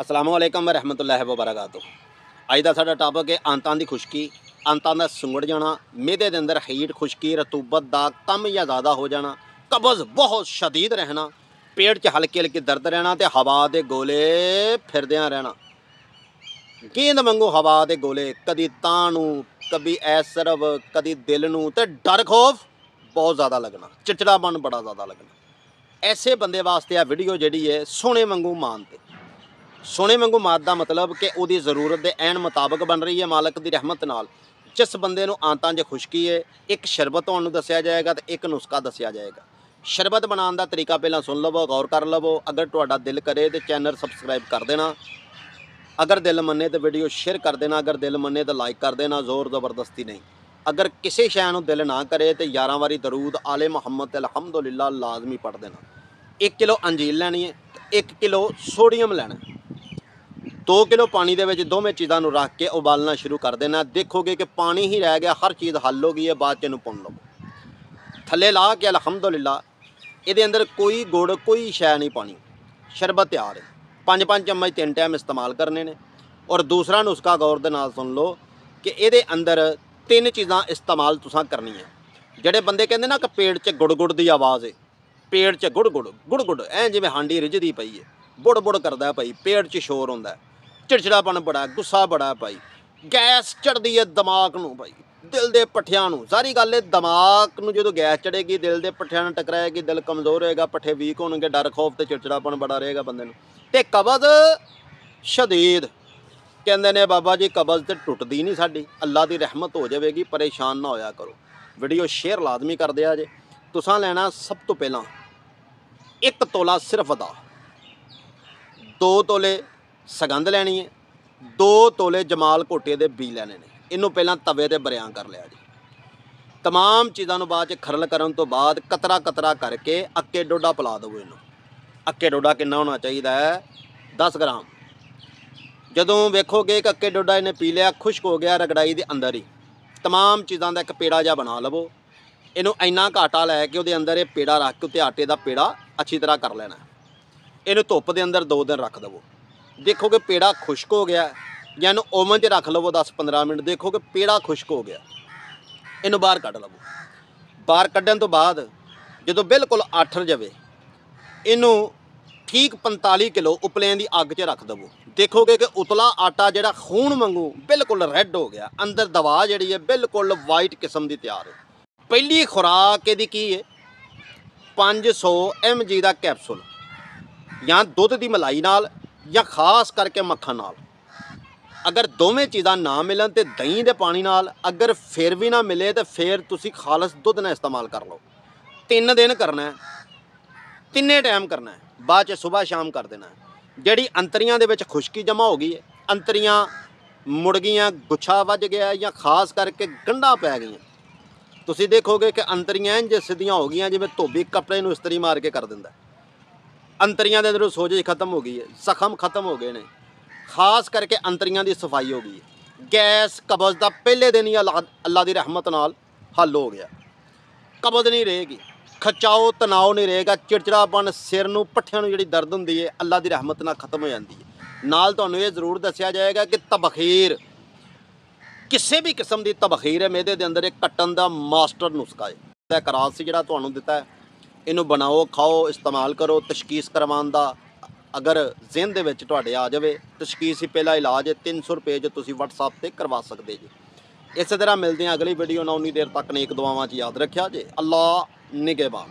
अस्सलामुअलैकुम रहमतुल्लाहि व बरकातुहू। अज का साडा टॉपिक है आंतां की खुश्की, आंतां का सुंगड़ जाना, मेदे के अंदर हीट खुश्की रतूबत का कम या ज़्यादा हो जाना, कब्ज़ बहुत शदीद रहना, पेट च हल्की हल्की दर्द रहना तो हवा के गोले फिरदियाँ रहना, गेंद वांगू हवा के गोले, कभी तां नूं कभी ऐस तरफ कभी दिल नूं ते डर खौफ बहुत ज़्यादा लगना, चिड़चिड़ापन बड़ा ज़्यादा लगना। ऐसे बंदे वास्ते आ वीडियो जिहड़ी है सोने वांगू मानते, सोने वांगू मात का मतलब कि उसकी जरूरत के एन मुताबिक बन रही है मालक की रहमत नाल। जिस बंदे नूं आंतां 'च खुश्की है, एक शरबत तुहानूं दस्सिया जाएगा तो एक नुस्खा दस्सिया जाएगा। शरबत बनाने का तरीका पहला सुन लवो, गौर कर लवो। अगर तुहाडा दिल करे तो चैनल सबसक्राइब कर देना, अगर दिल मने तो वीडियो शेयर कर देना, अगर दिल मने तो लाइक कर देना, जोर ज़बरदस्ती नहीं। अगर किसी शै नूं दिल ना करे तो 11 वारी दरूद आले मुहम्मद अलहमदुलिल्लाह लाजमी पढ़ देना। 1 किलो अंजीर लैनी है, 1 किलो सोडियम लैना, 2 किलो पानी दे विच दोवें चीज़ों को रख के उबालना शुरू कर देना। देखोगे कि पानी ही रह गया, हर चीज़ हल हो गई है। बाद च इहनूं भुन लो, थल्ले ला के अलहमदुलिल्लाह इहदे अंदर कोई गुड़ कोई शै नहीं पानी, शरबत तैयार है। 5-5 चम्मच 3 टाइम इस्तेमाल करने ने। और दूसरा नुस्खा गौर दे नाल सुन लो कि इहदे अंदर 3 चीज़ां इस्तेमाल तुसां करनी है। जिहड़े बंदे कहंदे ना कि पेट च गुड़ गुड़ की आवाज़ है, पेट च गुड़ गुड़ गुड़ गुड़ ऐ जिवें हांडी रिझदी पई है, बुड़ बुड़ करदा है भाई, पेट च शोर हुंदा है, चिड़चिड़ापन बड़ा है, गुस्सा बड़ा है भाई, गैस चढ़दी है दिमाग नूं भाई, दिल दे पट्ठियां नूं। सारी गल है दिमाग नूं जदों गैस चढ़ेगी, दिल दे पट्ठियां नाल टकराएगी, दिल कमज़ोर होएगा, पट्ठे वीक होणगे, डर खौफ ते चिड़चिड़ापन बड़ा रहेगा बंदे नूं। ते कब्ज़ शदीद कहंदे ने बाबा जी कब्ज़ ते टुटदी नहीं साडी, अल्लाह की रहमत हो जाएगी, परेशान ना होया करो। वीडियो शेयर लाजमी कर दिया जे। तुसां लैना सब तो पहला 1 तोला सिर्फ दा, 2 तोले सगंध लैनी है, 2 तोले जमाल घोटे के बी लैने ने। इनू पहला तवे ते बरियां कर लिया जी। तमाम चीज़ों बाद खरल करन तो बाद कतरा कतरा करके अक्के डोडा पिला दवो इनू। अक्के डोडा कितना होना चाहिए है? 10 ग्राम। जदों वेखोगे कि अक्के डोडा इन्हें पी लिया, खुश्क हो गया, रगड़ाई के अंदर ही तमाम चीज़ों का एक पेड़ा जहा बना लवो। इनू इन्ना आटा लैके उहदे अंदर ये पेड़ा रख के उत्ते आटे का पेड़ा अच्छी तरह कर लेना। इनू धुप्प के अंदर 2 दिन रख दवो। देखोगे पेड़ा खुश्क हो गया, या इनू ओवन च रख लवो 10-15 मिनट, देखोगे पेड़ा खुश्क हो गया। इनू बाहर कढ़ लवो। बाहर कढ़न तो बाद जदों बिल्कुल आठर जाए, इनू ठीक 45 किलो उपलें की अग च रख दवो। देखोगे कि उतला आटा जिहड़ा खून वांगू बिल्कुल रैड हो गया, अंदर दवा जिहड़ी है बिल्कुल वाइट किस्म की तैयार है। पहली खुराक इहदी की है 500 mg का कैप्सूल, या दुध की मलाई नाल या खास करके मक्खन नाल। अगर दोवें चीज़ां ना मिलन तो दही के पानी नाल, अगर फिर भी ना मिले तो फिर तुसी खालस दुध ना इस्तेमाल कर लो। 3 दिन करना है, 3 टाइम करना है, बाद च सुबह शाम कर देना है। जिहड़ी अंतरियां दे विच खुश्की जमा हो गई है, अंतरियां मुड़ गईयां, गुच्छा वज गया, या खास करके गंढां पै गईयां, तुसी देखोगे कि अंतरियां इंज सीधियां हो गई जिवें धोबी कपड़े नूं इस्त्री मार के कर दिंदा। अंतरियां दे अंदरों सोजिश खत्म हो गई है, जख्म खत्म हो गए ने, खास करके अंतरियां की सफाई हो गई है। गैस कब्ज़ का पहले दिन ही अल्लाह की रहमत नाल हल हो गया। कब्ज़ नहीं रहेगी, खचाओ तनाव नहीं रहेगा, चिड़चिड़ापन, सिर नूं पट्ठियां नूं जिहड़ी दर्द हुंदी है अल्लाह की रहमत नाल खत्म हो जाती है। नाल तुहानूं ये जरूर दस्सिया जाएगा कि तबखीर, किसी भी किस्म की तबखीर है मेदे दे अंदर, एक कट्टन का मास्टर नुस्खा है। करास जिहड़ा तुहानूं दिता है, इनू बनाओ, खाओ, इस्तेमाल करो। तशखीस करवाउण दा अगर ज़हन दे विच तुहाडे आ जाए, तशखीस ही पहला इलाज है। 300 रुपये जो तुसीं WhatsApp ते करवा सकते जी। इस तरह मिलते हैं अगली वीडियो ना, उन्नी देर तक नेक दुआवां च याद रखिया जे। अल्लाह निगहबान।